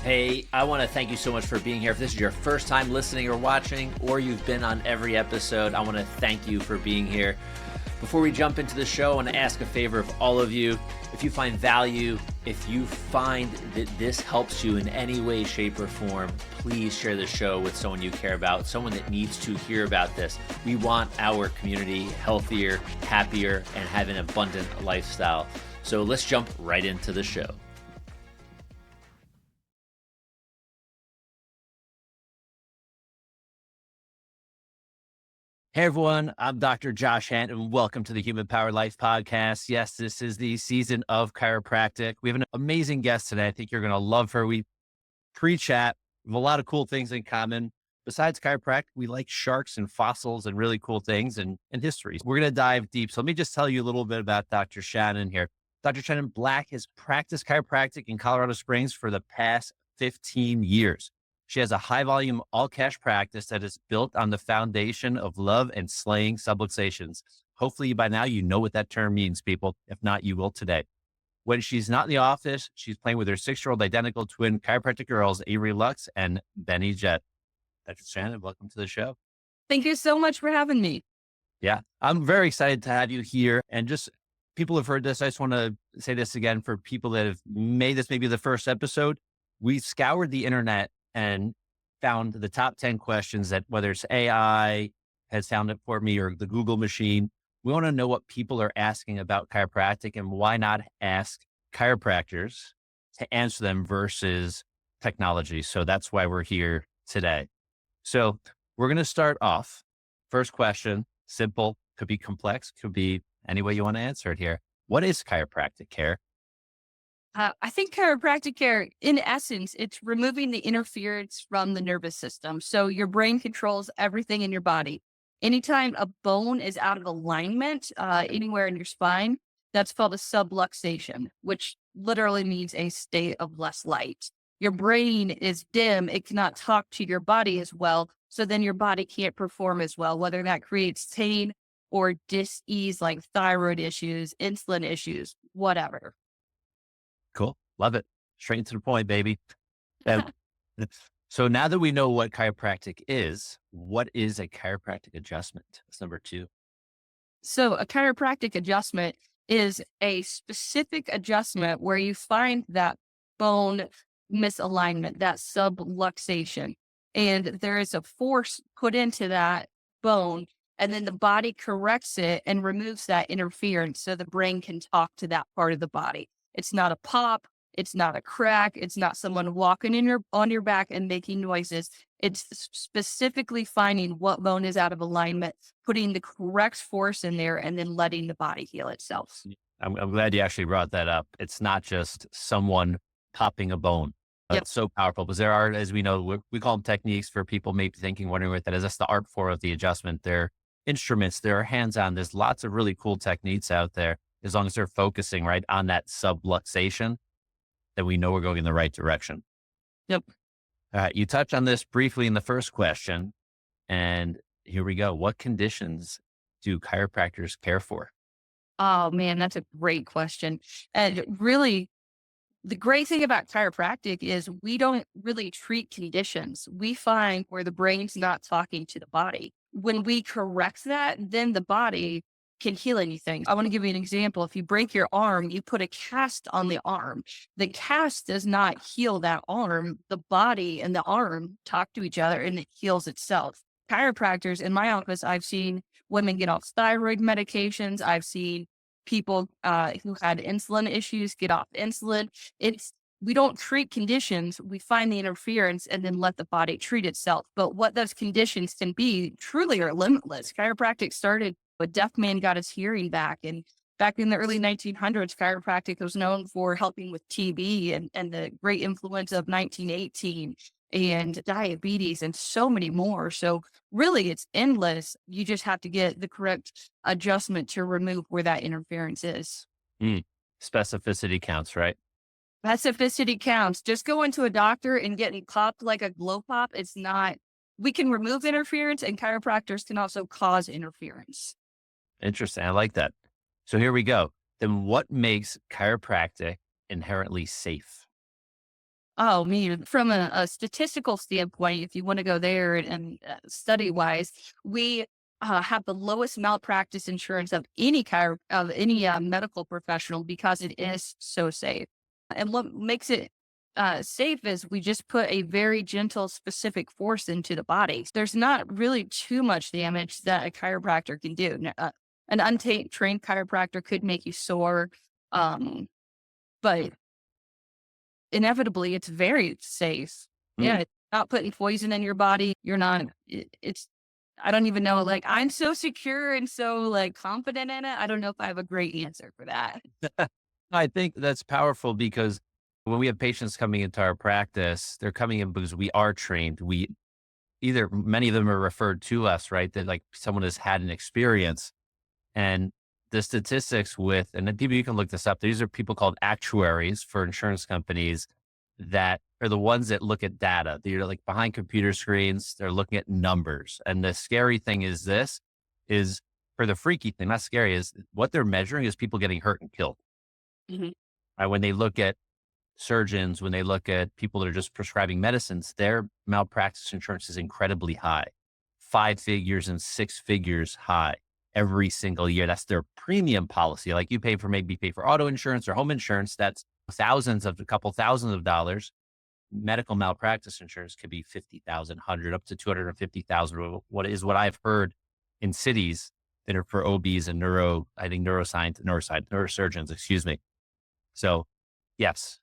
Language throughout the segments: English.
Hey, I want to thank you so much for being here. If this is your first time listening or watching, or you've been on every episode, I want to thank you for being here. Before we jump into the show, I want to ask a favor of all of you. If you find value, if you find that this helps you in any way, shape, or form, please share the show with someone you care about, someone that needs to hear about this. We want our community healthier, happier, and have an abundant lifestyle. So let's jump right into the show. Hey everyone, I'm Dr. Josh Handt, and welcome to the Human Powered Life Podcast. Yes, this is the season of chiropractic. We have an amazing guest today. I think you're going to love her. We pre-chat. We have a lot of cool things in common. Besides chiropractic, we like sharks and fossils and really cool things and histories. We're going to dive deep. So let me just tell you a little bit about Dr. Shannon here. Dr. Shannon Black has practiced chiropractic in Colorado Springs for the past 15 years. She has a high volume, all cash practice that is built on the foundation of love and slaying subluxations. Hopefully by now, you know what that term means, people. If not, you will today. When she's not in the office, she's playing with her 6-year-old identical twin chiropractic girls, Avery Lux and Benny Jett. Dr. Shannon, welcome to the show. Thank you so much for having me. Yeah, I'm very excited to have you here. And just people have heard this. I just want to say this again for people that have made this maybe the first episode. We scoured the internet and found the top 10 questions that whether it's AI has found it for me or the Google machine. We want to know what people are asking about chiropractic and why not ask chiropractors to answer them versus technology. So that's why we're here today. So we're going to start off. First question, simple, could be complex, could be any way you want to answer it here. What is chiropractic care? I think chiropractic care, in essence, it's removing the interference from the nervous system. So your brain controls everything in your body. Anytime a bone is out of alignment anywhere in your spine, that's called a subluxation, which literally means a state of less light. Your brain is dim. It cannot talk to your body as well. So then your body can't perform as well, whether that creates pain or dis-ease like thyroid issues, insulin issues, whatever. Cool. Love it. Straight to the point, baby. Uh, so now that we know what chiropractic is, what is a chiropractic adjustment? That's number 2. So a chiropractic adjustment is a specific adjustment where you find that bone misalignment, that subluxation, and there is a force put into that bone, and then the body corrects it and removes that interference so the brain can talk to that part of the body. It's not a pop. It's not a crack. It's not someone walking on your back and making noises. It's specifically finding what bone is out of alignment, putting the correct force in there, and then letting the body heal itself. I'm glad you actually brought that up. It's not just someone popping a bone. Yep. It's so powerful because there are, as we know, we call them techniques for people maybe thinking, wondering what that is. That's the art form of the adjustment. They're instruments, they're hands-on. There's lots of really cool techniques out there. As long as they're focusing right on that subluxation, then we know we're going in the right direction. Yep. All right. You touched on this briefly in the first question, and here we go. What conditions do chiropractors care for? Oh man, that's a great question. And really, the great thing about chiropractic is we don't really treat conditions. We find where the brain's not talking to the body. When we correct that, then the body can heal anything. I want to give you an example. If you break your arm, you put a cast on the arm. The cast does not heal that arm. The body and the arm talk to each other and it heals itself. Chiropractors in my office, I've seen women get off thyroid medications. I've seen people who had insulin issues get off insulin. We don't treat conditions. We find the interference and then let the body treat itself. But what those conditions can be truly are limitless. Chiropractic started, a deaf man got his hearing back. And back in the early 1900s, chiropractic was known for helping with TB and the great influenza of 1918 and diabetes and so many more. So really it's endless. You just have to get the correct adjustment to remove where that interference is. Specificity counts, right? Specificity counts. Just going to a doctor and getting popped like a glow pop, it's not. We can remove interference and chiropractors can also cause interference. Interesting. I like that. So here we go. Then what makes chiropractic inherently safe? Oh, me, from a statistical standpoint, if you want to go there and study wise, we have the lowest malpractice insurance of any medical professional because it is so safe. And what makes it safe is we just put a very gentle, specific force into the body. There's not really too much damage that a chiropractor can do. An untrained chiropractor could make you sore, um, but inevitably, it's very safe. Mm. Yeah, it's not putting poison in your body. You're not it's I don't even know, like, I'm so secure and so, like, confident in it. I don't know if I have a great answer for that. I think that's powerful because when we have patients coming into our practice, they're coming in because we are trained. We either many of them are referred to us, right? That like someone has had an experience. And the statistics with, and then people, you can look this up. These are people called actuaries for insurance companies that are the ones that look at data. They're like behind computer screens. They're looking at numbers. And the scary thing is this is for the freaky thing, not scary, is what they're measuring is people getting hurt and killed. Mhm. Right? When they look at surgeons, when they look at people that are just prescribing medicines, their malpractice insurance is incredibly high, 5 figures and 6 figures high every single year. That's their premium policy. Like you pay for maybe pay for auto insurance or home insurance. That's thousands of a couple thousands of dollars. Medical malpractice insurance could be 50,000, 100 up to 250,000. What I've heard in cities that are for OBs and I think neurosurgeons, excuse me. So yes,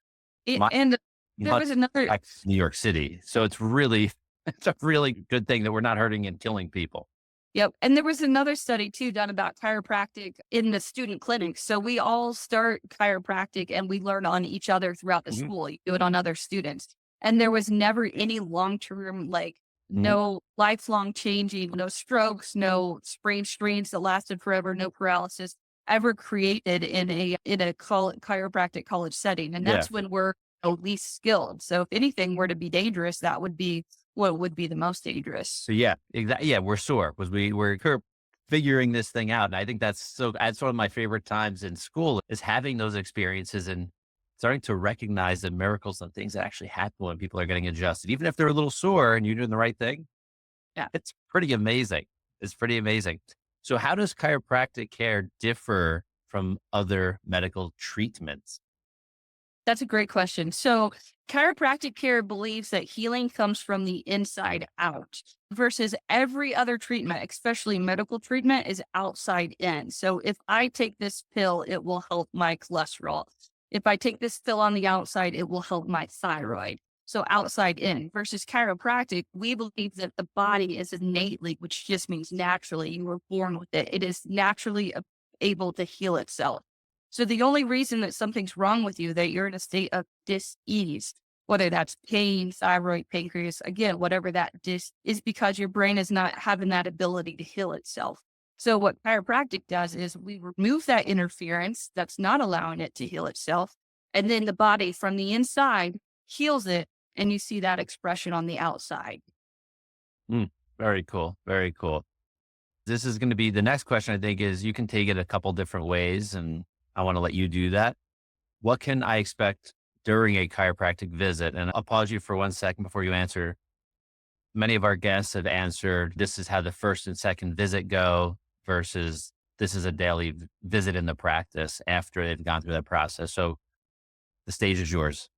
my And there much was another. like New York City. So it's really it's a really good thing that we're not hurting and killing people. Yep, and there was another study too done about chiropractic in the student clinics. So we all start chiropractic and we learn on each other throughout the Mhm, school. You do it on other students. And there was never any long-term, like mhm. no lifelong changing, no strokes, no sprained strains that lasted forever, no paralysis ever created in a chiropractic college setting. And Yeah. that's when we're least skilled. So if anything were to be dangerous, that would be what would be the most dangerous. So yeah, exactly. Yeah, we're sore because we're figuring this thing out. And I think that's one of my favorite times in school is having those experiences and starting to recognize the miracles and things that actually happen when people are getting adjusted. Even if they're a little sore and you're doing the right thing, Yeah. it's pretty amazing. It's pretty amazing. So how does chiropractic care differ from other medical treatments? That's a great question. So, chiropractic care believes that healing comes from the inside out versus every other treatment, especially medical treatment, is outside in. So, if I take this pill, it will help my cholesterol. If I take this pill on the outside, it will help my thyroid. So, outside in versus chiropractic, we believe that the body is innately, which just means naturally, you were born with it. It is naturally able to heal itself. So the only reason that something's wrong with you, that you're in a state of dis-ease, whether that's pain, thyroid, pancreas, again, whatever that is because your brain is not having that ability to heal itself. So what chiropractic does is we remove that interference that's not allowing it to heal itself. And then the body from the inside heals it. And you see that expression on the outside. Mm, very cool. Very cool. This is going to be the next question, I think, is you can take it a couple different ways, and I want to let you do that. What can I expect during a chiropractic visit? And I'll pause you for 1 second before you answer. Many of our guests have answered this is how the first and second visit go versus this is a daily visit in the practice after they've gone through that process. So the stage is yours.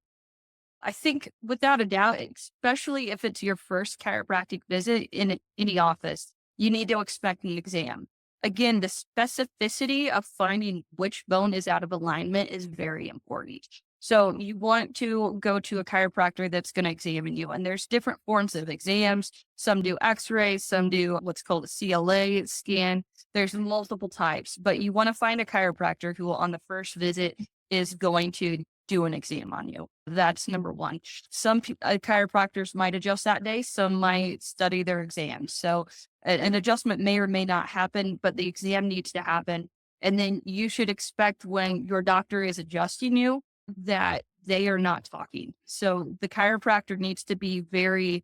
I think without a doubt, especially if it's your first chiropractic visit in any office, you need to expect the exam. Again, the specificity of finding which bone is out of alignment is very important. So you want to go to a chiropractor that's going to examine you. And there's different forms of exams. Some do x-rays, some do what's called a CLA scan. There's multiple types, but you want to find a chiropractor who on the first visit is going to do an exam on you. That's number one. Some chiropractors might adjust that day. Some might study their exams. So an adjustment may or may not happen, but the exam needs to happen. And then you should expect when your doctor is adjusting you that they are not talking. So the chiropractor needs to be very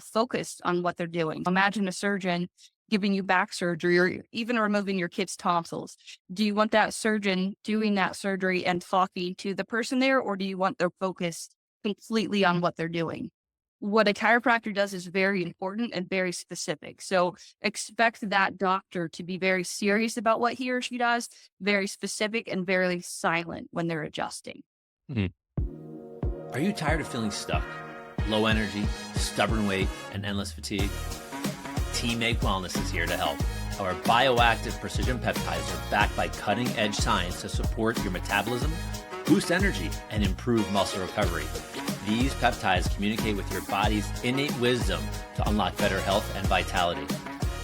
focused on what they're doing. Imagine a surgeon giving you back surgery or even removing your kid's tonsils. Do you want that surgeon doing that surgery and talking to the person there, or do you want their focus completely on what they're doing. What a chiropractor does is very important and very specific. So expect that doctor to be very serious about what he or she does, very specific and very silent when they're adjusting. Mhm. Are you tired of feeling stuck? Low energy, stubborn weight, and endless fatigue? Teammate Wellness is here to help. Our bioactive precision peptides are backed by cutting-edge science to support your metabolism, boost energy, and improve muscle recovery. These peptides communicate with your body's innate wisdom to unlock better health and vitality.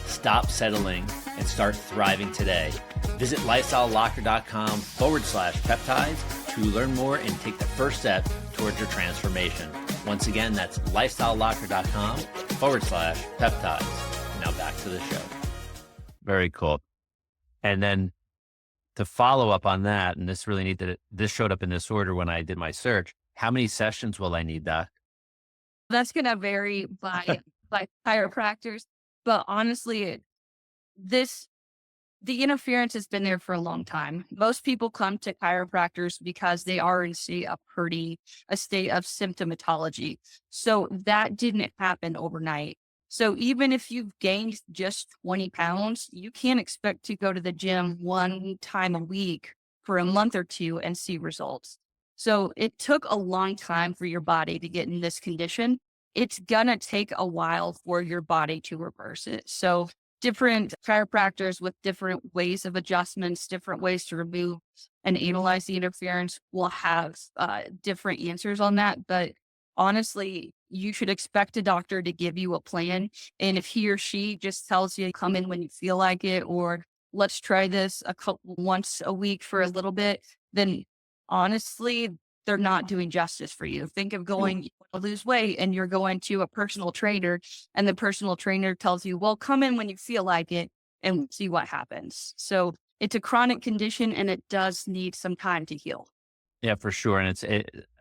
Stop settling and start thriving today. Visit lifestylelocker.com/peptides to learn more and take the first step towards your transformation. Once again, that's lifestylelocker.com/peptides. Now back to the show. Very cool. And then to follow up on that, and this really needed, this showed up in this order when I did my search. How many sessions will I need, Doc? That's going to vary by chiropractors, but honestly, this the interference has been there for a long time. Most people come to chiropractors because they are in a state of symptomatology. So that didn't happen overnight. So even if you've gained just 20 pounds, you can't expect to go to the gym one time a week for a month or two and see results. So it took a long time for your body to get in this condition. It's gonna take a while for your body to reverse it. So different chiropractors with different ways of adjustments, different ways to remove and analyze the interference will have different answers on that. But honestly, you should expect a doctor to give you a plan. And if he or she just tells you, come in when you feel like it, or let's try this once a week for a little bit, then honestly, they're not doing justice for you. Think of going, you want to lose weight and you're going to a personal trainer and the personal trainer tells you, well, come in when you feel like it and see what happens. So it's a chronic condition and it does need some time to heal. Yeah, for sure. And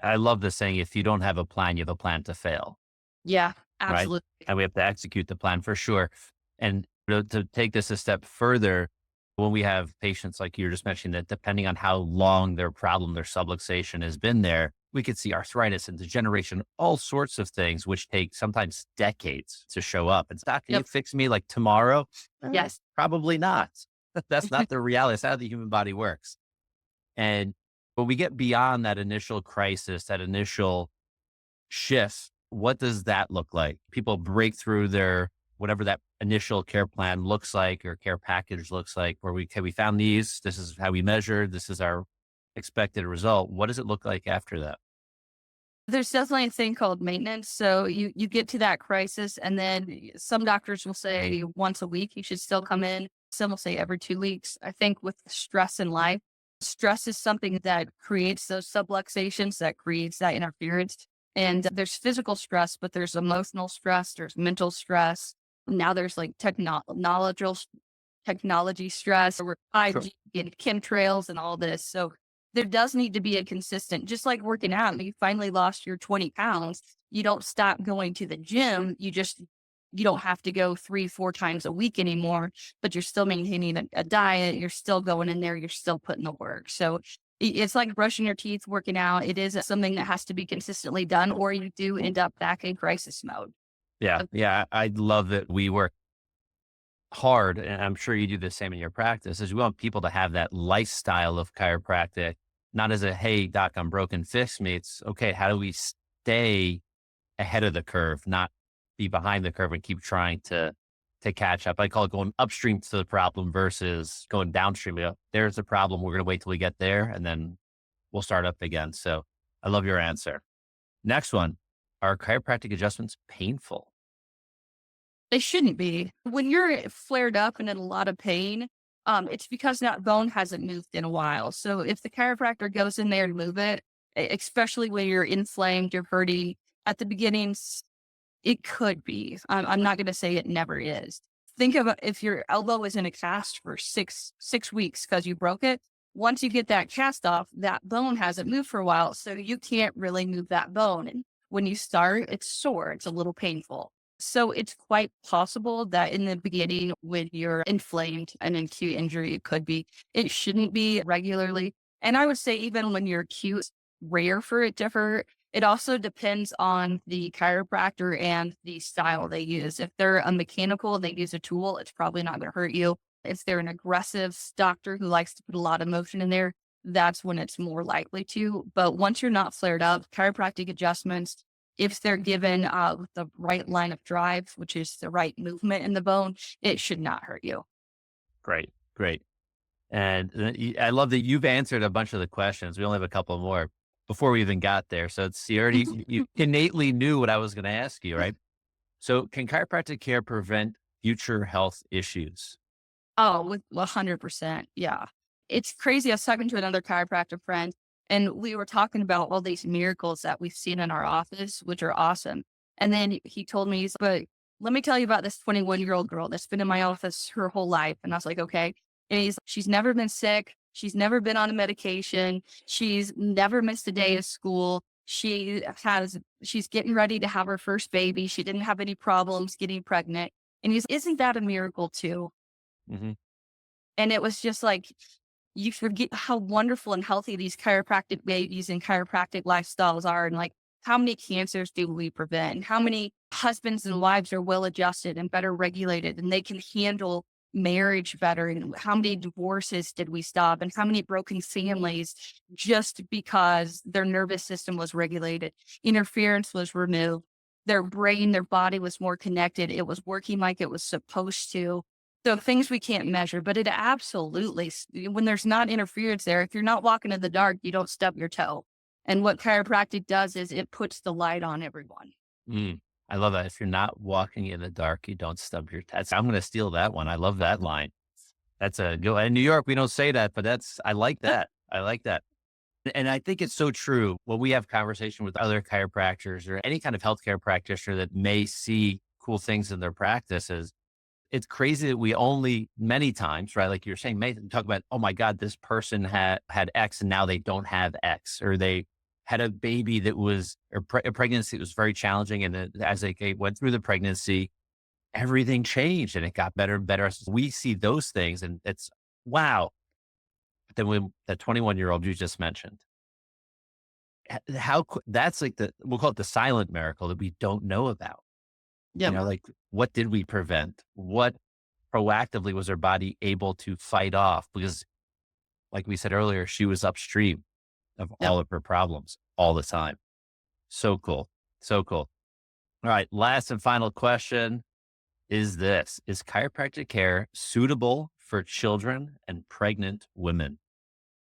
I love the saying, if you don't have a plan, you have a plan to fail, Yeah, right? absolutely. And we have to execute the plan for sure. And to take this a step further, when we have patients like you were just mentioning, that depending on how long their problem, their subluxation has been there, we could see arthritis and degeneration, all sorts of things, which take sometimes decades to show up. And Doc, can you Yep. fix me like tomorrow? Yes. Probably not. That's not the reality. That's how the human body works. And when we get beyond that initial crisis, that initial shift, what does that look like? People break through their whatever that initial care plan looks like or care package looks like, where we found these, this is how we measured, this is our expected result. What does it look like after that? There's definitely a thing called maintenance. So you get to that crisis, and then some doctors will say once a week you should still come in. Some will say every 2 weeks. I think with stress in life, stress is something that creates those subluxations, that creates that interference. And there's physical stress, but there's emotional stress, there's mental stress. Now there's like technology stress, or Sure. 5G and chemtrails and all this. So there does need to be a consistent, just like working out. You finally lost your 20 pounds. You don't stop going to the gym. You don't have to go 3, 4 times a week anymore, but you're still maintaining a diet. You're still going in there. You're still putting the work. So it's like brushing your teeth, working out. It is something that has to be consistently done, or you do end up back in crisis mode. Yeah. Yeah. I love that we work hard, and I'm sure you do the same in your practice, is we want people to have that lifestyle of chiropractic, not as a, hey, doc, I'm broken, fix me. It's okay. How do we stay ahead of the curve, not be behind the curve and keep trying to catch up? I call it going upstream to the problem versus going downstream. There's the problem. We're going to wait till we get there and then we'll start up again. So I love your answer. Next one. Are chiropractic adjustments painful? They shouldn't be. When you're flared up and in a lot of pain, it's because that bone hasn't moved in a while. So if the chiropractor goes in there and move it, especially when you're inflamed, you're hurting at the beginnings, it could be. I'm not going to say it never is. Think of if your elbow is in a cast for six weeks because you broke it. Once you get that cast off, that bone hasn't moved for a while, so you can't really move that bone. And when you start, it's sore. It's a little painful. So it's quite possible that in the beginning, when you're inflamed, an acute injury, it could be. It shouldn't be regularly. And I would say even when you're acute, it's rare for it to hurt. It also depends on the chiropractor and the style they use. If they're a mechanical, they use a tool, it's probably not going to hurt you. If they're an aggressive doctor who likes to put a lot of motion in there, that's when it's more likely to. But once you're not flared up, chiropractic adjustments, if they're given with the right line of drive, which is the right movement in the bone, it should not hurt you. Great, great. And I love that you've answered a bunch of the questions. We only have a couple more before we even got there. So it's you innately knew what I was going to ask you, right? So can chiropractic care prevent future health issues? Oh, with 100%. Yeah. It's crazy. I was talking to another chiropractor friend, and we were talking about all these miracles that we've seen in our office, which are awesome. And then he told me, but let me tell you about this 21-year-old girl that's been in my office her whole life. And I was like, okay. And she's never been sick. She's never been on a medication. She's never missed a day of school. She's getting ready to have her first baby. She didn't have any problems getting pregnant. And isn't that a miracle too? Hmm. And it was just like, you forget how wonderful and healthy these chiropractic babies and chiropractic lifestyles are. And like, how many cancers do we prevent? And how many husbands and wives are well adjusted and better regulated and they can handle marriage better? And how many divorces did we stop? And how many broken families just because their nervous system was regulated, interference was removed, their brain, their body was more connected. It was working like it was supposed to. So things we can't measure, but it absolutely, when there's not interference there, if you're not walking in the dark, you don't stub your toe. And what chiropractic does is it puts the light on everyone. Mm, I love that. If you're not walking in the dark, you don't stub your toes. I'm going to steal that one. I love that line. That's a go. In New York, we don't say that, but I like that. I like that. And I think it's so true when we have conversation with other chiropractors or any kind of healthcare practitioner that may see cool things in their practices. It's crazy that we only many times, right? Like you're saying, Nathan, talk about, oh my God, this person had X and now they don't have X, or they had a baby that was, a pregnancy that was very challenging. And then as they went through the pregnancy, everything changed and it got better and better. We see those things and it's wow. But then when that 21-year-old you just mentioned, that's like we'll call it the silent miracle that we don't know about. Yep. Like what did we prevent? What proactively was her body able to fight off? Because like we said earlier, she was upstream of Yep. all of her problems all the time. So cool. So cool. All right. Last and final question is this: is chiropractic care suitable for children and pregnant women?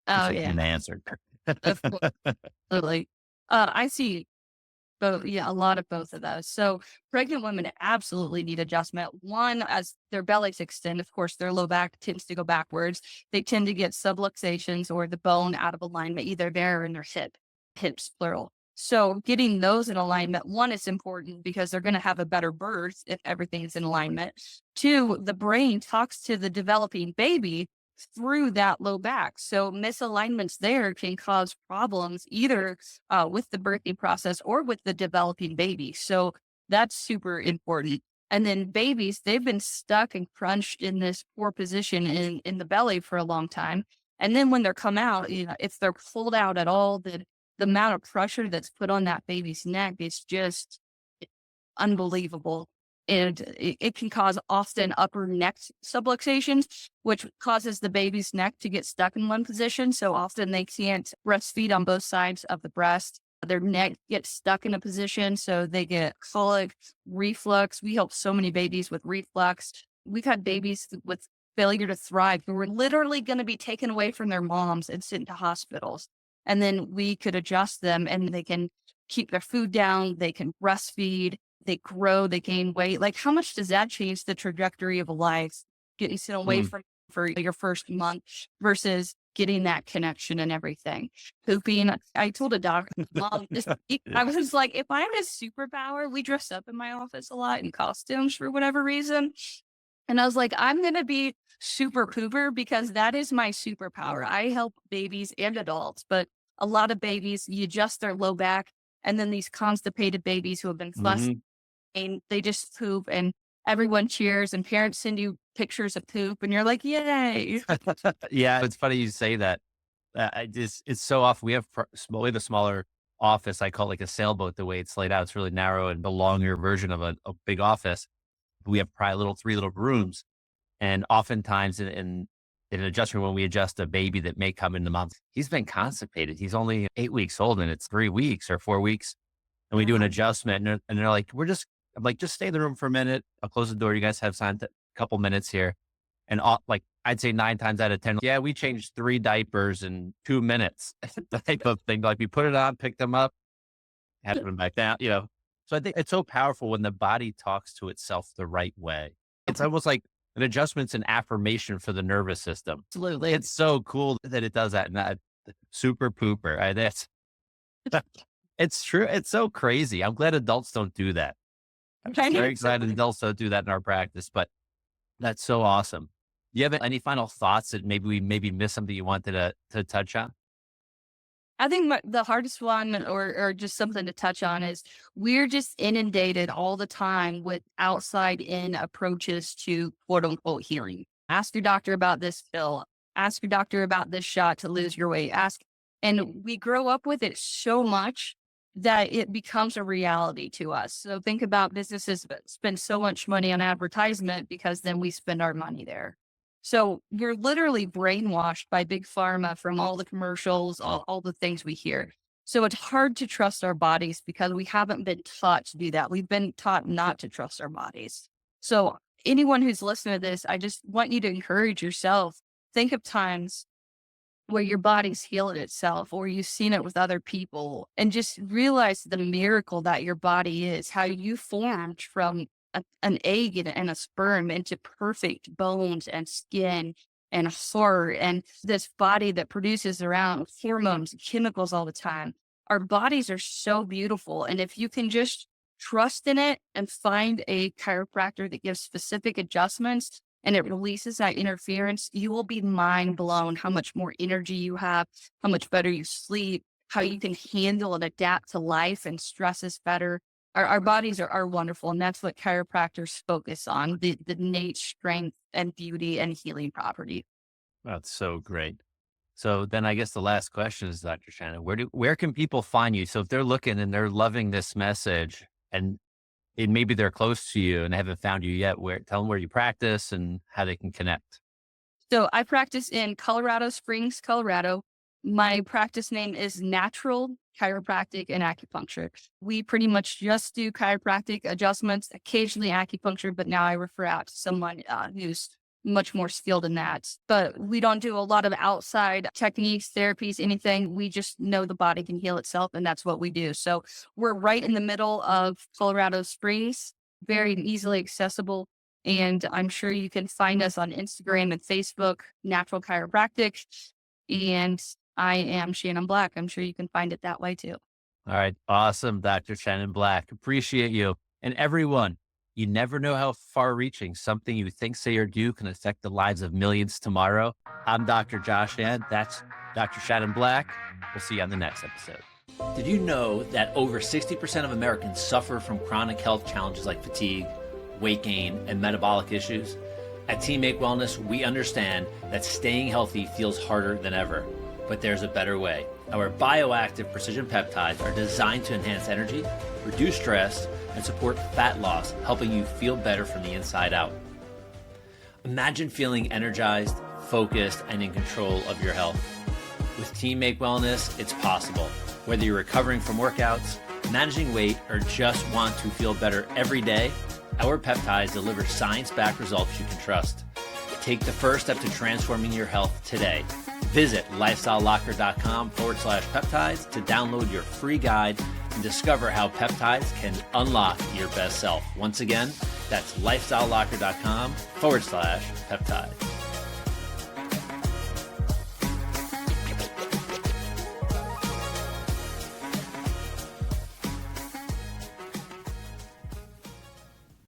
Which Oh, I yeah. can answer. Of course. Totally. I see both. Yeah, a lot of both of those. So pregnant women absolutely need adjustment. One, as their bellies extend, of course, their low back tends to go backwards. They tend to get subluxations or the bone out of alignment, either there or in their hips, plural. So getting those in alignment, one, is important because they're going to have a better birth if everything is in alignment. Two, the brain talks to the developing baby through that low back. So misalignments there can cause problems either with the birthing process or with the developing baby. So that's super important. And then babies, they've been stuck and crunched in this poor position in the belly for a long time. And then when they're come out, if they're pulled out at all, the amount of pressure that's put on that baby's neck is just unbelievable. And it can cause often upper neck subluxations, which causes the baby's neck to get stuck in one position. So often they can't breastfeed on both sides of the breast. Their neck gets stuck in a position. So they get colic, reflux. We help so many babies with reflux. We've had babies with failure to thrive who were literally going to be taken away from their moms and sent to hospitals. And then we could adjust them and they can keep their food down. They can breastfeed, they grow, they gain weight. Like, how much does that change the trajectory of a life? Getting sent away Mm. from for your first month versus getting that connection and everything. Pooping. I told a doctor, mom, I was like, if I had a superpower, we dress up in my office a lot in costumes for whatever reason. And I was like, I'm going to be super pooper because that is my superpower. I help babies and adults, but a lot of babies, you adjust their low back. And then these constipated babies who have been fussed, Mhm. and they just poop and everyone cheers and parents send you pictures of poop and you're like, yay. Yeah, it's funny you say that. It's so often we have we have a smaller office. I call it like a sailboat, the way it's laid out. It's really narrow and the longer version of a big office. We have probably three little rooms. And oftentimes in an adjustment, when we adjust a baby that may come in the month, he's been constipated. He's only 8 weeks old and it's 3 weeks or 4 weeks. And we do an adjustment and they're like, I'm like, just stay in the room for a minute. I'll close the door. You guys have time, a couple minutes here. And like, I'd say 9 times out of 10, yeah, we changed 3 diapers in 2 minutes type of thing. Like we put it on, picked them up, had them back down, So I think it's so powerful when the body talks to itself the right way. It's almost like an adjustment's an affirmation for the nervous system. Absolutely. It's so cool that it does that. And that super pooper. It's true. It's so crazy. I'm glad adults don't do that. I'm very excited adults don't do that in our practice, but that's so awesome. Do you have any final thoughts that maybe we missed something you wanted to touch on? I think the hardest one, or just something to touch on, is we're just inundated all the time with outside in approaches to quote unquote healing. Ask your doctor about this pill. Ask your doctor about this shot to lose your weight. And we grow up with it so much that it becomes a reality to us. So think about businesses that spend so much money on advertisement because then we spend our money there. So you're literally brainwashed by big pharma from all the commercials, all the things we hear. So it's hard to trust our bodies because we haven't been taught to do that. We've been taught not to trust our bodies. So anyone who's listening to this, I just want you to encourage yourself. Think of times where your body's healed itself or you've seen it with other people, and just realize the miracle that your body is, how you formed from an egg and a sperm into perfect bones and skin and heart, and this body that produces around hormones and chemicals all the time. Our bodies are so beautiful. And if you can just trust in it and find a chiropractor that gives specific adjustments and it releases that interference, you will be mind blown how much more energy you have, how much better you sleep, how you can handle and adapt to life and stresses better. Our bodies are wonderful, and that's what chiropractors focus on, the innate strength and beauty and healing property. That's so great. So then I guess the last question is, Dr. Shannon, where can people find you? So if they're looking and they're loving this message and maybe they're close to you and they haven't found you yet, tell them where you practice and how they can connect. So I practice in Colorado Springs, Colorado. My practice name is Natural Chiropractic and Acupuncture. We pretty much just do chiropractic adjustments, occasionally acupuncture, but now I refer out to someone who's much more skilled in that. But we don't do a lot of outside techniques, therapies, anything. We just know the body can heal itself, and that's what we do. So we're right in the middle of Colorado Springs, very easily accessible. And I'm sure you can find us on Instagram and Facebook, Natural Chiropractic. And I am Shannon Black. I'm sure you can find it that way too. All right. Awesome, Dr. Shannon Black. Appreciate you. And everyone, you never know how far reaching something you think, say, or do can affect the lives of millions tomorrow. I'm Dr. Josh Handt. That's Dr. Shannon Black. We'll see you on the next episode. Did you know that over 60% of Americans suffer from chronic health challenges like fatigue, weight gain, and metabolic issues? At Team Make Wellness, we understand that staying healthy feels harder than ever, but there's a better way. Our bioactive precision peptides are designed to enhance energy, reduce stress, and support fat loss, helping you feel better from the inside out. Imagine feeling energized, focused, and in control of your health. With Team Make Wellness, it's possible. Whether you're recovering from workouts, managing weight, or just want to feel better every day, our peptides deliver science-backed results you can trust. Take the first step to transforming your health today. Visit lifestylelocker.com/peptides to download your free guide and discover how peptides can unlock your best self. Once again, that's lifestylelocker.com/peptides.